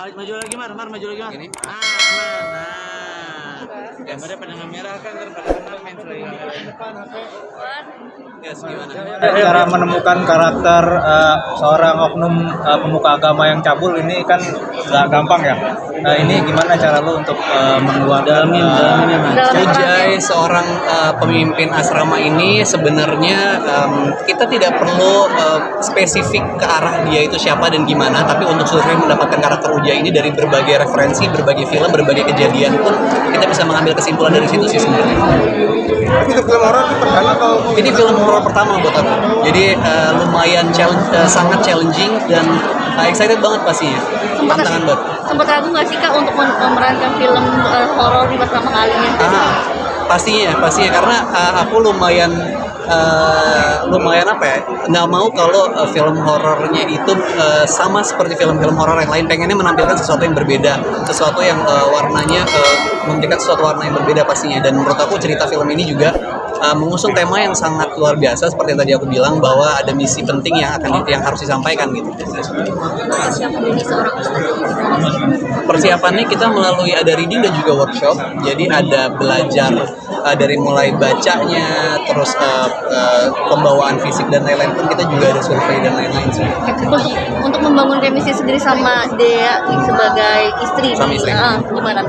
Maju lagi maju lagi Gini. aman. Gambarnya pandangan merah kan pada kenal main lagi. Yes, gimana? Cara menemukan karakter seorang oknum pemuka agama yang cabul ini kan nggak gampang ya. Nah, ini gimana cara lu untuk mengeluarkan Ujai seorang pemimpin asrama ini sebenarnya kita tidak perlu spesifik ke arah dia itu siapa dan gimana, tapi untuk survei mendapatkan karakter Ujai ini dari berbagai referensi, berbagai film, berbagai kejadian pun kita bisa mengambil kesimpulan dari situ sih sebenarnya. Tapi itu film horor perdana atau Ini film horor pertama buat aku, jadi lumayan sangat challenging dan excited banget pastinya, tantangan banget. Sempat ragu nggak sih Kak untuk memerankan film horor di pertama kalinya? Pastinya karena aku lumayan apa ya, nggak mau kalau film horornya itu sama seperti film-film horor yang lain, pengennya menampilkan sesuatu yang berbeda, sesuatu yang warnanya memberikan sesuatu warna yang berbeda pastinya. Dan menurut aku cerita film ini juga mengusung tema yang sangat luar biasa seperti yang tadi aku bilang, bahwa ada misi penting yang harus disampaikan gitu. Persiapan diri seorang ustaz. Persiapannya kita melalui ada reading dan juga workshop, jadi ada belajar dari mulai bacanya, terus pembawaan fisik dan lain-lain pun kita juga ada survei dan lain-lain sih. Untuk membangun chemistry sendiri sama Dea sebagai istri. Sama istri. Gimana?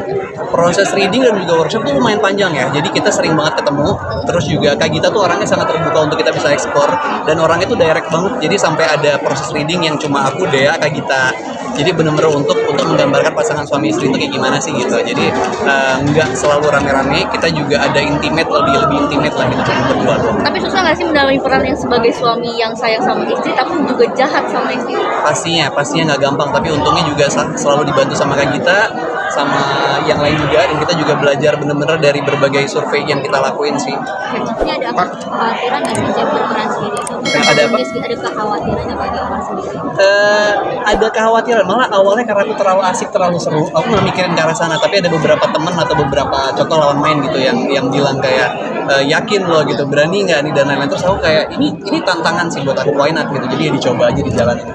Proses reading dan juga workshop tuh lumayan panjang ya, jadi kita sering banget ketemu. Terus juga Kak Gita tuh orangnya sangat terbuka untuk kita bisa ekspor, dan orangnya tuh direct banget, jadi sampai ada proses reading yang cuma aku, Dea, Kak Gita. Jadi bener-bener untuk menggambarkan pasangan suami istri itu kayak gimana sih gitu. Jadi nggak selalu rame-rame, kita juga ada intimate, lebih intimate lah gitu, cuma berdua doang. Tapi susah nggak sih mendalami peran yang sebagai suami yang sayang sama istri tapi juga jahat sama istri? Pastinya nggak gampang, tapi untungnya juga selalu dibantu sama Kak Gita, sama yang lain juga, dan kita juga belajar bener-bener dari berbagai survei yang kita lakuin sih. Ini ada kekhawatiran nggak sih jadi berperan sendiri? Ada apa? Ada kekhawatiran nggak bagi orang sendiri? Ada kekhawatiran, malah awalnya karena aku terlalu asik, terlalu seru, aku nggak mikirin ke arah sana. Tapi ada beberapa teman atau beberapa contoh lawan main gitu yang bilang kayak yakin loh gitu, berani nggak nih dan lain-lain. Terus aku kayak ini tantangan sih buat aku, why not gitu. Jadi ya dicoba aja di jalan ini.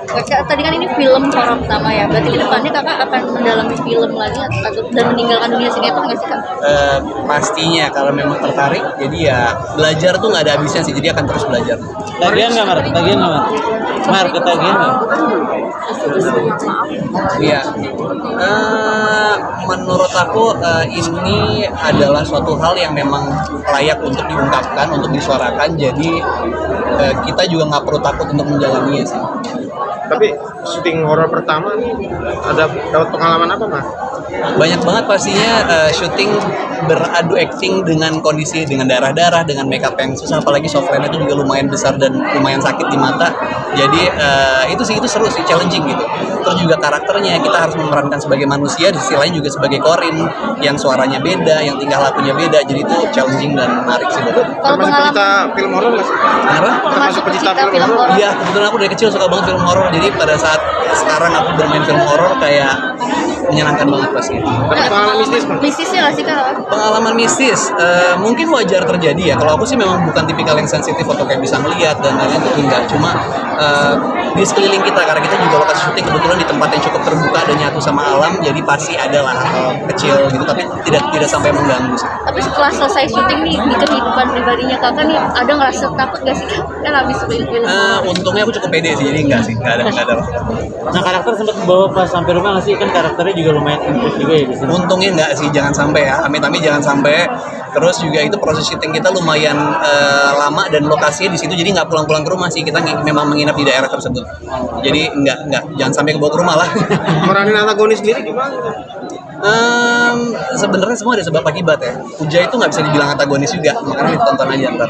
Tadi kan ini film horor pertama ya, berarti ke depannya kakak akan mendalami film lagi dan meninggalkan dunia sinetron nggak sih kak? Pastinya kalau memang tertarik, jadi ya belajar tuh nggak ada habisnya sih, jadi akan terus belajar. Tagihan nggak Mar? Ketagihan nggak? Iya, menurut aku ini adalah suatu hal yang memang layak untuk diungkapkan, untuk disuarakan. Jadi kita juga nggak perlu takut untuk menjalaninya sih. tapi syuting horor pertama dapat pengalaman apa Mas? Banyak banget pastinya, syuting beradu acting dengan kondisi, dengan darah-darah, dengan makeup yang susah, apalagi softline itu juga lumayan besar dan lumayan sakit di mata. Jadi itu seru sih, challenging gitu. Terus juga karakternya kita harus memerankan sebagai manusia, di sisi lain juga sebagai Corin yang suaranya beda, yang tingkah lakunya beda. Jadi itu challenging dan menarik sih buat aku. Termasuk pecinta film horor nggak sih? Kenapa? Termasuk pecinta film horor? Iya, kebetulan aku dari kecil suka banget film horor. Jadi pada saat sekarang aku bermain film horor kayak menyenangkan banget pasti. Tapi pengalaman mistis Mas? Mistisnya nggak sih kak? Pengalaman mistis mungkin wajar terjadi ya. Kalau aku sih memang bukan tipikal yang sensitif atau kayak bisa melihat dan lain-lain, itu enggak. Cuma di sekeliling kita, karena kita juga lokasi syuting kebetulan di tempat yang cukup terbuka dan nyatu sama alam, jadi pasti ada lah kecil gitu, tapi tidak sampai mengganggu sih. Tapi setelah selesai syuting nih di kehidupan pribadinya kakak nih, ada ngerasa takut gak sih kak? Kan habis film. Untungnya aku cukup pede sih, jadi enggak ada. Nah, karakter sempat bawa pas sampai rumah nggak sih? Kan karakternya juga lumayan improve juga ya di sini. Untungnya enggak sih, jangan sampai ya, amit-amit jangan sampai. Terus juga itu proses syuting kita lumayan lama dan lokasinya di situ, jadi nggak pulang-pulang ke rumah sih, kita memang menginap di daerah tersebut. Jadi enggak, jangan sampai kebawa ke rumah lah. Meranin antagonis sendiri gimana? Sebenarnya semua ada sebab akibat ya. Ujai itu nggak bisa dibilang antagonis juga, makanya ditonton aja ntar.